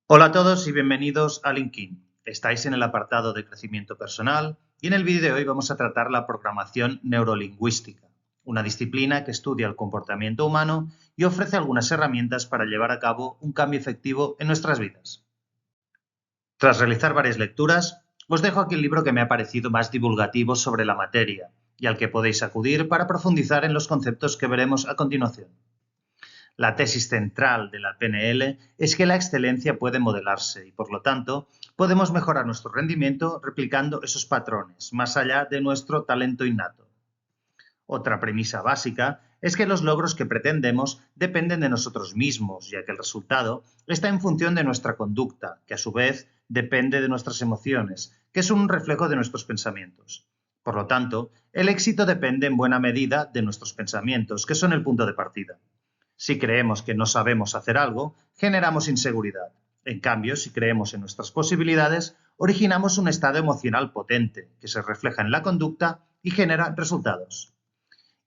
Hola a todos y bienvenidos a LinkedIn. Estáis en el apartado de crecimiento personal y en el vídeo de hoy vamos a tratar la programación neurolingüística, una disciplina que estudia el comportamiento humano y ofrece algunas herramientas para llevar a cabo un cambio efectivo en nuestras vidas. Tras realizar varias lecturas, os dejo aquí el libro que me ha parecido más divulgativo sobre la materia y al que podéis acudir para profundizar en los conceptos que veremos a continuación. La tesis central de la PNL es que la excelencia puede modelarse y, por lo tanto, podemos mejorar nuestro rendimiento replicando esos patrones, más allá de nuestro talento innato. Otra premisa básica es que los logros que pretendemos dependen de nosotros mismos, ya que el resultado está en función de nuestra conducta, que a su vez depende de nuestras emociones, que es un reflejo de nuestros pensamientos. Por lo tanto, el éxito depende en buena medida de nuestros pensamientos, que son el punto de partida. Si creemos que no sabemos hacer algo, generamos inseguridad. En cambio, si creemos en nuestras posibilidades, originamos un estado emocional potente que se refleja en la conducta y genera resultados.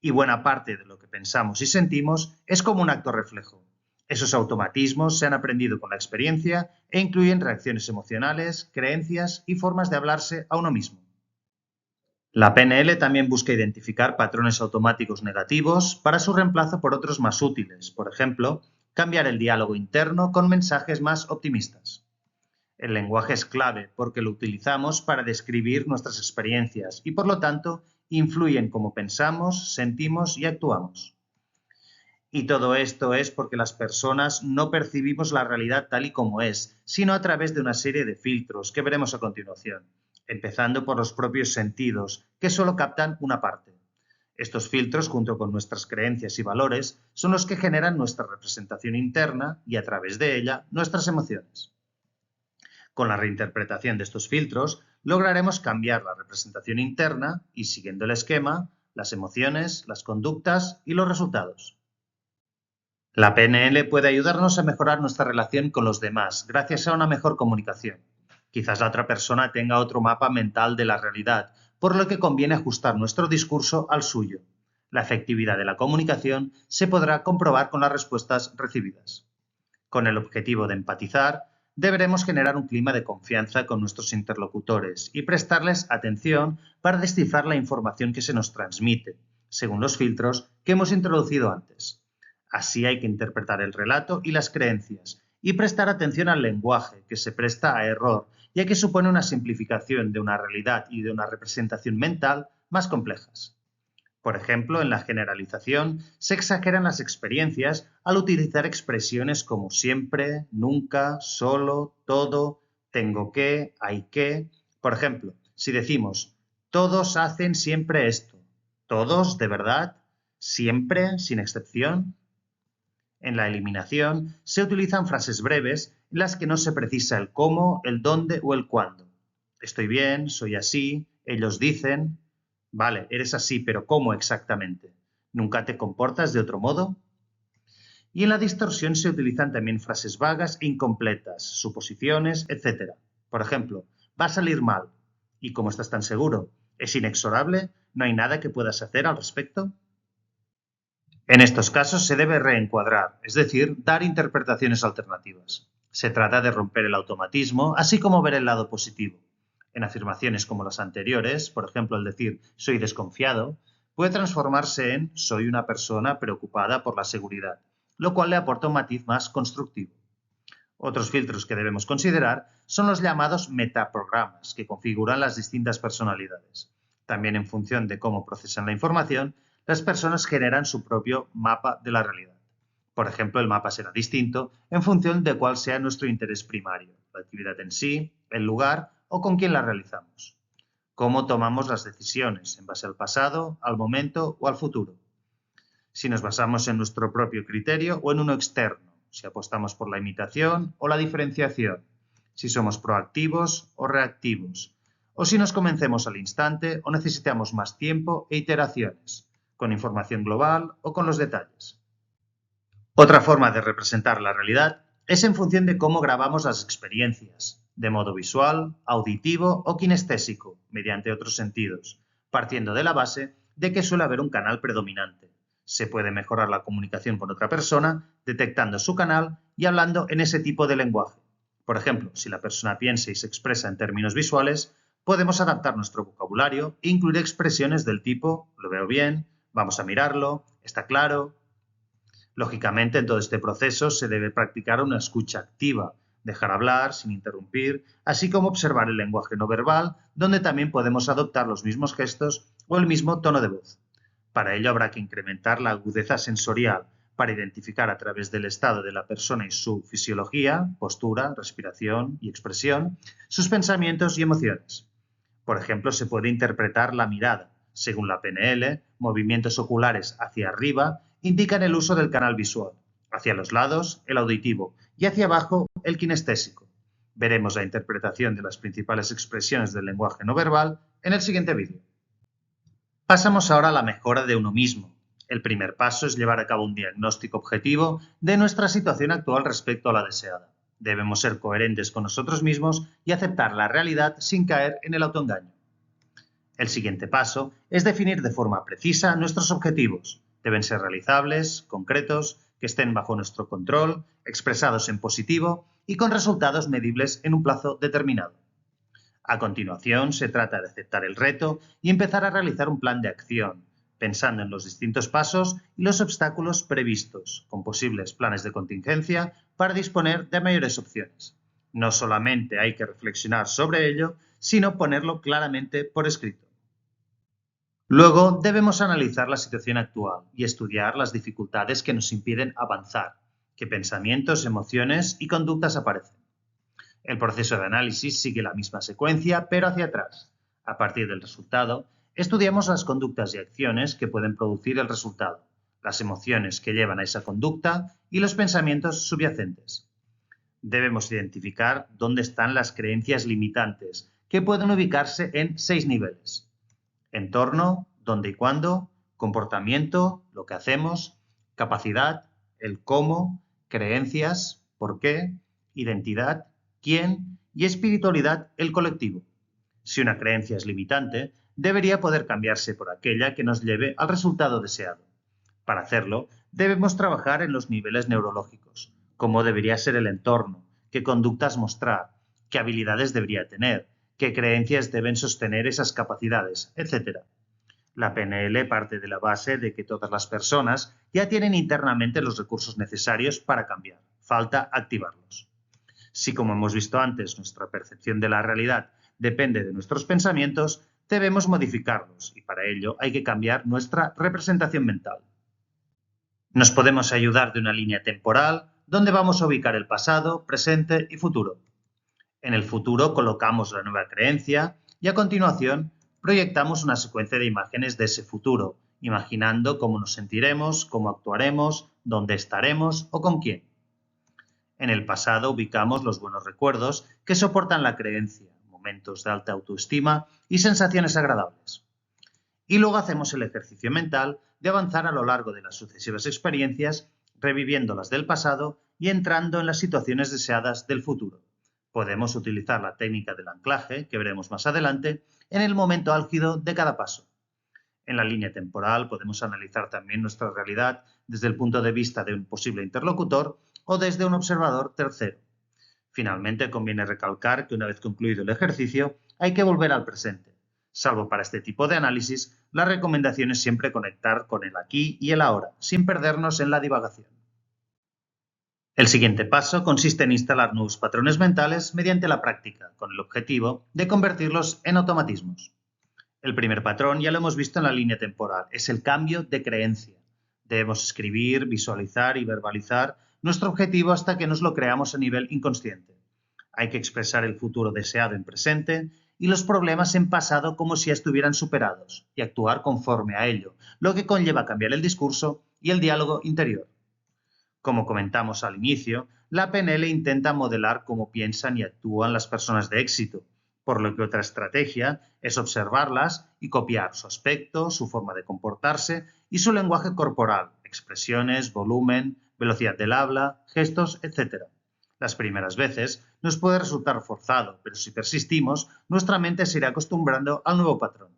Y buena parte de lo que pensamos y sentimos es como un acto reflejo. Esos automatismos se han aprendido con la experiencia e incluyen reacciones emocionales, creencias y formas de hablarse a uno mismo. La PNL también busca identificar patrones automáticos negativos para su reemplazo por otros más útiles, por ejemplo, cambiar el diálogo interno con mensajes más optimistas. El lenguaje es clave porque lo utilizamos para describir nuestras experiencias y, por lo tanto, influye en cómo pensamos, sentimos y actuamos. Y todo esto es porque las personas no percibimos la realidad tal y como es, sino a través de una serie de filtros que veremos a continuación, empezando por los propios sentidos, que solo captan una parte. Estos filtros, junto con nuestras creencias y valores, son los que generan nuestra representación interna y, a través de ella, nuestras emociones. Con la reinterpretación de estos filtros, lograremos cambiar la representación interna y, siguiendo el esquema, las emociones, las conductas y los resultados. La PNL puede ayudarnos a mejorar nuestra relación con los demás gracias a una mejor comunicación. Quizás la otra persona tenga otro mapa mental de la realidad, por lo que conviene ajustar nuestro discurso al suyo. La efectividad de la comunicación se podrá comprobar con las respuestas recibidas. Con el objetivo de empatizar, deberemos generar un clima de confianza con nuestros interlocutores y prestarles atención para descifrar la información que se nos transmite, según los filtros que hemos introducido antes. Así hay que interpretar el relato y las creencias y prestar atención al lenguaje, que se presta a error, ya que supone una simplificación de una realidad y de una representación mental más complejas. Por ejemplo, en la generalización se exageran las experiencias al utilizar expresiones como siempre, nunca, solo, todo, tengo que, hay que. Por ejemplo, si decimos todos hacen siempre esto, todos, de verdad, siempre, sin excepción. En la eliminación se utilizan frases breves en las que no se precisa el cómo, el dónde o el cuándo. Estoy bien, soy así, ellos dicen. Vale, eres así, pero ¿cómo exactamente? ¿Nunca te comportas de otro modo? Y en la distorsión se utilizan también frases vagas e incompletas, suposiciones, etc. Por ejemplo, va a salir mal. ¿Y cómo estás tan seguro? ¿Es inexorable? ¿No hay nada que puedas hacer al respecto? En estos casos se debe reencuadrar, es decir, dar interpretaciones alternativas. Se trata de romper el automatismo, así como ver el lado positivo. En afirmaciones como las anteriores, por ejemplo, el decir soy desconfiado, puede transformarse en soy una persona preocupada por la seguridad, lo cual le aporta un matiz más constructivo. Otros filtros que debemos considerar son los llamados metaprogramas, que configuran las distintas personalidades. También en función de cómo procesan la información, las personas generan su propio mapa de la realidad. Por ejemplo, el mapa será distinto en función de cuál sea nuestro interés primario, la actividad en sí, el lugar o con quién la realizamos. Cómo tomamos las decisiones, en base al pasado, al momento o al futuro. Si nos basamos en nuestro propio criterio o en uno externo, si apostamos por la imitación o la diferenciación, si somos proactivos o reactivos, o si nos convencemos al instante o necesitamos más tiempo e iteraciones, con información global o con los detalles. Otra forma de representar la realidad es en función de cómo grabamos las experiencias, de modo visual, auditivo o kinestésico, mediante otros sentidos, partiendo de la base de que suele haber un canal predominante. Se puede mejorar la comunicación con otra persona detectando su canal y hablando en ese tipo de lenguaje. Por ejemplo, si la persona piensa y se expresa en términos visuales, podemos adaptar nuestro vocabulario e incluir expresiones del tipo lo veo bien, vamos a mirarlo, está claro. Lógicamente, en todo este proceso se debe practicar una escucha activa, dejar hablar sin interrumpir, así como observar el lenguaje no verbal, donde también podemos adoptar los mismos gestos o el mismo tono de voz. Para ello habrá que incrementar la agudeza sensorial para identificar a través del estado de la persona y su fisiología, postura, respiración y expresión, sus pensamientos y emociones. Por ejemplo, se puede interpretar la mirada. Según la PNL, movimientos oculares hacia arriba indican el uso del canal visual, hacia los lados el auditivo y hacia abajo el kinestésico. Veremos la interpretación de las principales expresiones del lenguaje no verbal en el siguiente vídeo. Pasamos ahora a la mejora de uno mismo. El primer paso es llevar a cabo un diagnóstico objetivo de nuestra situación actual respecto a la deseada. Debemos ser coherentes con nosotros mismos y aceptar la realidad sin caer en el autoengaño. El siguiente paso es definir de forma precisa nuestros objetivos. Deben ser realizables, concretos, que estén bajo nuestro control, expresados en positivo y con resultados medibles en un plazo determinado. A continuación, se trata de aceptar el reto y empezar a realizar un plan de acción, pensando en los distintos pasos y los obstáculos previstos, con posibles planes de contingencia para disponer de mayores opciones. No solamente hay que reflexionar sobre ello, sino ponerlo claramente por escrito. Luego, debemos analizar la situación actual y estudiar las dificultades que nos impiden avanzar, qué pensamientos, emociones y conductas aparecen. El proceso de análisis sigue la misma secuencia, pero hacia atrás. A partir del resultado, estudiamos las conductas y acciones que pueden producir el resultado, las emociones que llevan a esa conducta y los pensamientos subyacentes. Debemos identificar dónde están las creencias limitantes, que pueden ubicarse en 6 niveles. Entorno, dónde y cuándo, comportamiento, lo que hacemos, capacidad, el cómo, creencias, por qué, identidad, quién y espiritualidad, el colectivo. Si una creencia es limitante, debería poder cambiarse por aquella que nos lleve al resultado deseado. Para hacerlo, debemos trabajar en los niveles neurológicos, cómo debería ser el entorno, qué conductas mostrar, qué habilidades debería tener, qué creencias deben sostener esas capacidades, etc. La PNL parte de la base de que todas las personas ya tienen internamente los recursos necesarios para cambiar. Falta activarlos. Si, como hemos visto antes, nuestra percepción de la realidad depende de nuestros pensamientos, debemos modificarlos y para ello hay que cambiar nuestra representación mental. Nos podemos ayudar de una línea temporal donde vamos a ubicar el pasado, presente y futuro. En el futuro colocamos la nueva creencia y a continuación proyectamos una secuencia de imágenes de ese futuro, imaginando cómo nos sentiremos, cómo actuaremos, dónde estaremos o con quién. En el pasado ubicamos los buenos recuerdos que soportan la creencia, momentos de alta autoestima y sensaciones agradables. Y luego hacemos el ejercicio mental de avanzar a lo largo de las sucesivas experiencias, reviviendo las del pasado y entrando en las situaciones deseadas del futuro. Podemos utilizar la técnica del anclaje, que veremos más adelante, en el momento álgido de cada paso. En la línea temporal podemos analizar también nuestra realidad desde el punto de vista de un posible interlocutor o desde un observador tercero. Finalmente, conviene recalcar que una vez concluido el ejercicio, hay que volver al presente. Salvo para este tipo de análisis, la recomendación es siempre conectar con el aquí y el ahora, sin perdernos en la divagación. El siguiente paso consiste en instalar nuevos patrones mentales mediante la práctica, con el objetivo de convertirlos en automatismos. El primer patrón ya lo hemos visto en la línea temporal, es el cambio de creencia. Debemos escribir, visualizar y verbalizar nuestro objetivo hasta que nos lo creamos a nivel inconsciente. Hay que expresar el futuro deseado en presente y los problemas en pasado como si ya estuvieran superados y actuar conforme a ello, lo que conlleva cambiar el discurso y el diálogo interior. Como comentamos al inicio, la PNL intenta modelar cómo piensan y actúan las personas de éxito, por lo que otra estrategia es observarlas y copiar su aspecto, su forma de comportarse y su lenguaje corporal, expresiones, volumen, velocidad del habla, gestos, etc. Las primeras veces nos puede resultar forzado, pero si persistimos, nuestra mente se irá acostumbrando al nuevo patrón.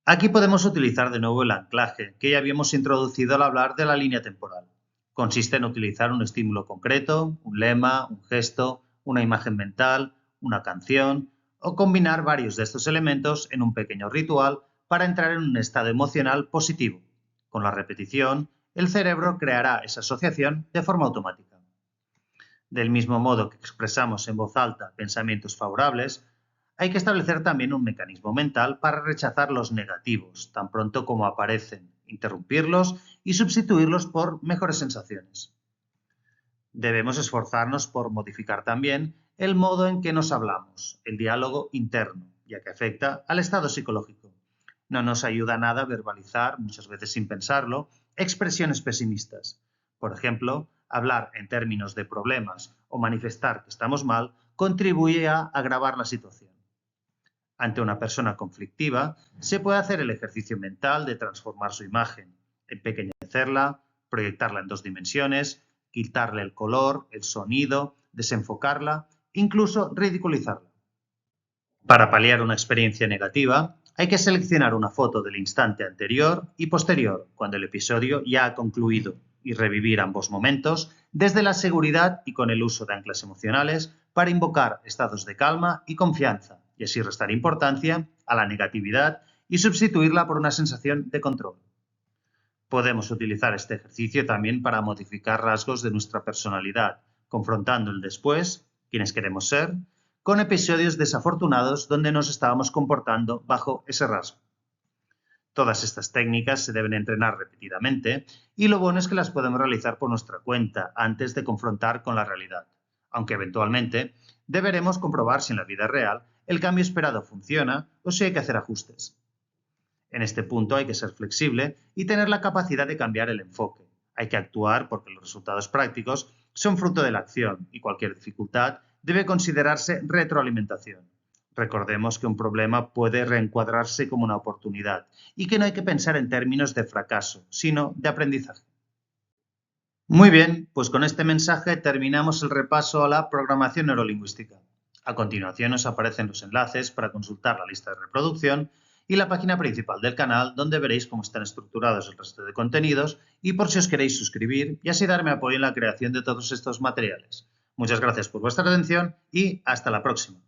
Aquí podemos utilizar de nuevo el anclaje, que ya habíamos introducido al hablar de la línea temporal. Consiste en utilizar un estímulo concreto, un lema, un gesto, una imagen mental, una canción o combinar varios de estos elementos en un pequeño ritual para entrar en un estado emocional positivo. Con la repetición, el cerebro creará esa asociación de forma automática. Del mismo modo que expresamos en voz alta pensamientos favorables, hay que establecer también un mecanismo mental para rechazar los negativos, tan pronto como aparecen, interrumpirlos y sustituirlos por mejores sensaciones. Debemos esforzarnos por modificar también el modo en que nos hablamos, el diálogo interno, ya que afecta al estado psicológico. No nos ayuda nada verbalizar, muchas veces sin pensarlo, expresiones pesimistas. Por ejemplo, hablar en términos de problemas o manifestar que estamos mal contribuye a agravar la situación. Ante una persona conflictiva, se puede hacer el ejercicio mental de transformar su imagen, empequeñecerla, proyectarla en 2 dimensiones, quitarle el color, el sonido, desenfocarla, incluso ridiculizarla. Para paliar una experiencia negativa, hay que seleccionar una foto del instante anterior y posterior, cuando el episodio ya ha concluido, y revivir ambos momentos desde la seguridad y con el uso de anclas emocionales para invocar estados de calma y confianza, y así restar importancia a la negatividad y sustituirla por una sensación de control. Podemos utilizar este ejercicio también para modificar rasgos de nuestra personalidad, confrontando el después, quienes queremos ser, con episodios desafortunados donde nos estábamos comportando bajo ese rasgo. Todas estas técnicas se deben entrenar repetidamente y lo bueno es que las podemos realizar por nuestra cuenta antes de confrontar con la realidad, aunque eventualmente deberemos comprobar si en la vida real el cambio esperado funciona o si hay que hacer ajustes. En este punto hay que ser flexible y tener la capacidad de cambiar el enfoque. Hay que actuar porque los resultados prácticos son fruto de la acción y cualquier dificultad debe considerarse retroalimentación. Recordemos que un problema puede reencuadrarse como una oportunidad y que no hay que pensar en términos de fracaso, sino de aprendizaje. Muy bien, pues con este mensaje terminamos el repaso a la programación neurolingüística. A continuación os aparecen los enlaces para consultar la lista de reproducción y la página principal del canal donde veréis cómo están estructurados el resto de contenidos y por si os queréis suscribir y así darme apoyo en la creación de todos estos materiales. Muchas gracias por vuestra atención y hasta la próxima.